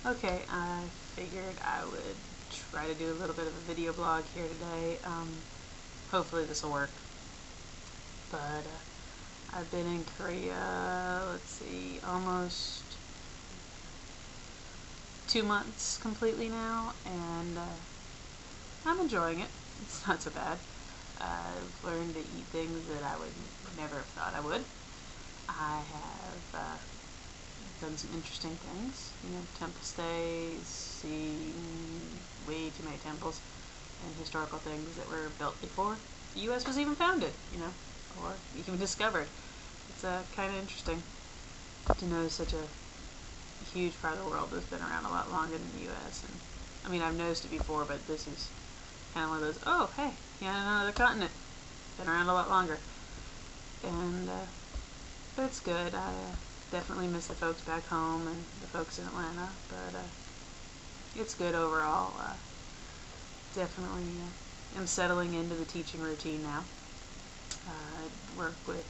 Okay, I figured I would try to do a little bit of a video blog here today. Hopefully this will work. But I've been in Korea, let's see, almost 2 months completely now, and I'm enjoying it. It's not so bad. I've learned to eat things that I would never have thought I would. I have done some interesting things, temple stays, seen way too many temples, and historical things that were built before the U.S. was even founded, or even discovered. It's kind of interesting to know such a huge part of the world that's been around a lot longer than the U.S. And I mean, I've noticed it before, but this is kind of one of those, oh, hey, another continent. Been around a lot longer. And, but it's good. I definitely miss the folks back home and the folks in Atlanta, but it's good overall. Definitely am settling into the teaching routine now. I work with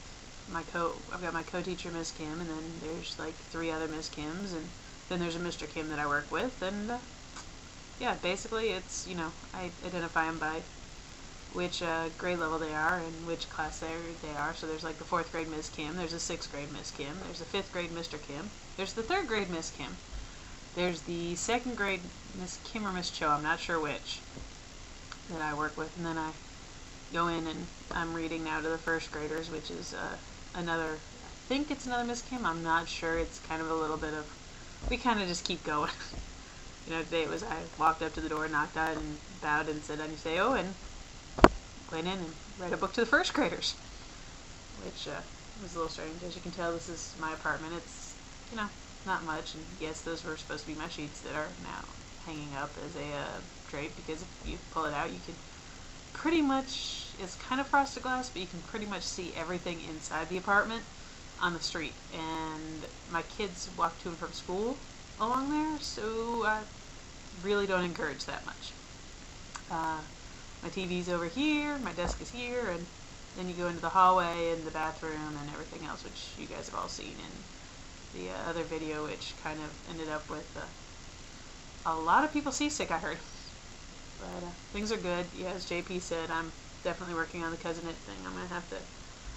I've got my co-teacher, Miss Kim, and then there's like 3 other Miss Kims, and then there's a Mr. Kim that I work with, and yeah, basically it's, I identify them by which grade level they are and which class they are. So there's like the 4th grade Miss Kim, there's a 6th grade Miss Kim, there's the 5th grade Mr. Kim, there's the 3rd grade Miss Kim, there's the 2nd grade Miss Kim or Miss Cho, I'm not sure which, that I work with, and then I go in and I'm reading now to the 1st graders, which is I think it's another Miss Kim, I'm not sure. It's kind of a little bit of, we kind of just keep going. Today it was, I walked up to the door, knocked on it, and bowed and said, "Annyeonghaseyo," and went in and read a book to the 1st graders, which was a little strange. As you can tell, this is my apartment. It's, not much, and yes, those were supposed to be my sheets that are now hanging up as a drape, because if you pull it out, you can pretty much, it's kind of frosted glass, but you can pretty much see everything inside the apartment on the street. And my kids walk to and from school along there, so I really don't encourage that much. My TV's over here, my desk is here, and then you go into the hallway and the bathroom and everything else, which you guys have all seen in the other video, which kind of ended up with a lot of people seasick, I heard. But things are good. Yeah, as JP said, I'm definitely working on the Cousin It thing. I'm going to have to,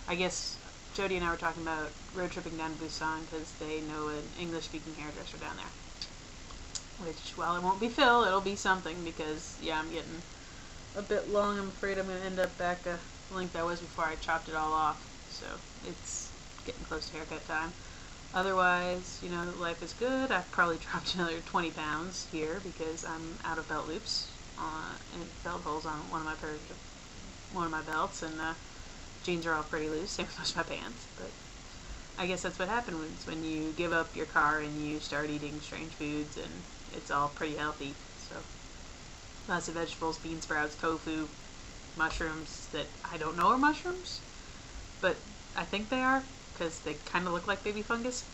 I guess, Jody and I were talking about road tripping down to Busan because they know an English-speaking hairdresser down there. Which, while it won't be Phil, it'll be something because, yeah, I'm getting a bit long. I'm afraid I'm going to end up back the length I was before I chopped it all off. So it's getting close to haircut time. Otherwise, life is good. I've probably dropped another 20 pounds here because I'm out of belt loops and belt holes on one of my belts, and jeans are all pretty loose, same with most of my pants. But I guess that's what happens when you give up your car and you start eating strange foods, and it's all pretty healthy. So lots of vegetables, bean sprouts, tofu, mushrooms that I don't know are mushrooms, but I think they are because they kind of look like baby fungus.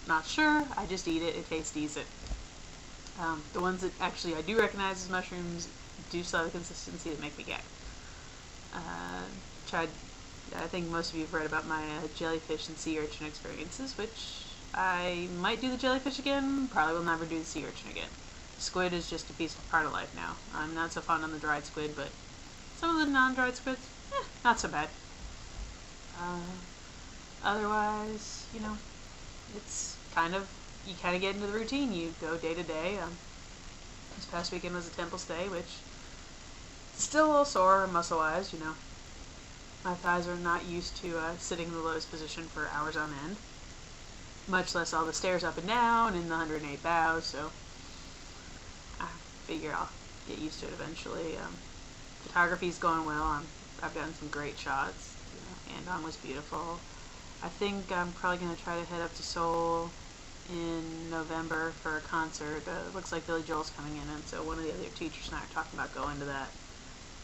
Not sure. I just eat it. It tastes decent. The ones that actually I do recognize as mushrooms do still have the consistency that make me gag. Tried. I think most of you have read about my jellyfish and sea urchin experiences, which I might do the jellyfish again. Probably will never do the sea urchin again. Squid is just a piece of part of life now. I'm not so fond on the dried squid, but some of the non-dried squids, not so bad. Otherwise, it's you kind of get into the routine. You go day to day. This past weekend was a temple stay, which still a little sore muscle-wise, My thighs are not used to sitting in the lotus position for hours on end, much less all the stairs up and down and the 108 bows, so I figure I'll get used to it eventually. Photography's going well. I've gotten some great shots. Andong was beautiful. I think I'm probably going to try to head up to Seoul in November for a concert. It looks like Billy Joel's coming in, and so one of the other teachers and I are talking about going to that.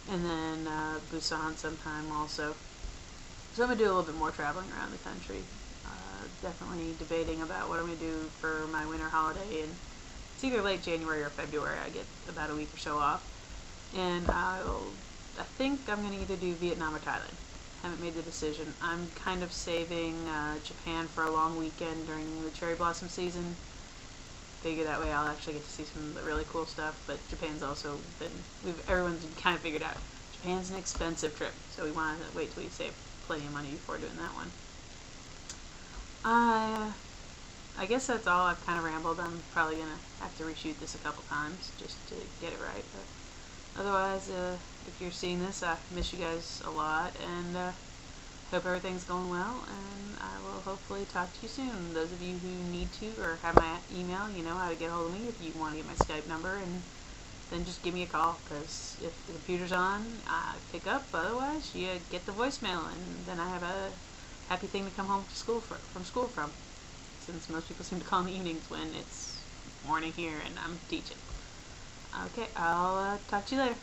And then Busan sometime also. So I'm going to do a little bit more traveling around the country. Definitely debating about what I'm going to do for my winter holiday, and it's either late January or February. I get about a week or so off. And I think I'm going to either do Vietnam or Thailand. Haven't made the decision. I'm kind of saving Japan for a long weekend during the cherry blossom season. figure that way I'll actually get to see some of the really cool stuff. But Japan's also been, everyone's kind of figured out Japan's an expensive trip, so we want to wait till we save plenty of money before doing that one. I guess that's all. I've kind of rambled. I'm probably gonna have to reshoot this a couple times just to get it right. But otherwise, if you're seeing this, I miss you guys a lot, and hope everything's going well. And I will hopefully talk to you soon. Those of you who need to or have my email, you know how to get a hold of me. If you want to get my Skype number, and then just give me a call, because if the computer's on, I pick up. Otherwise, you get the voicemail, and then I have a happy thing to come home from school from, since most people seem to call in the evenings when it's morning here and I'm teaching. Okay, I'll talk to you later.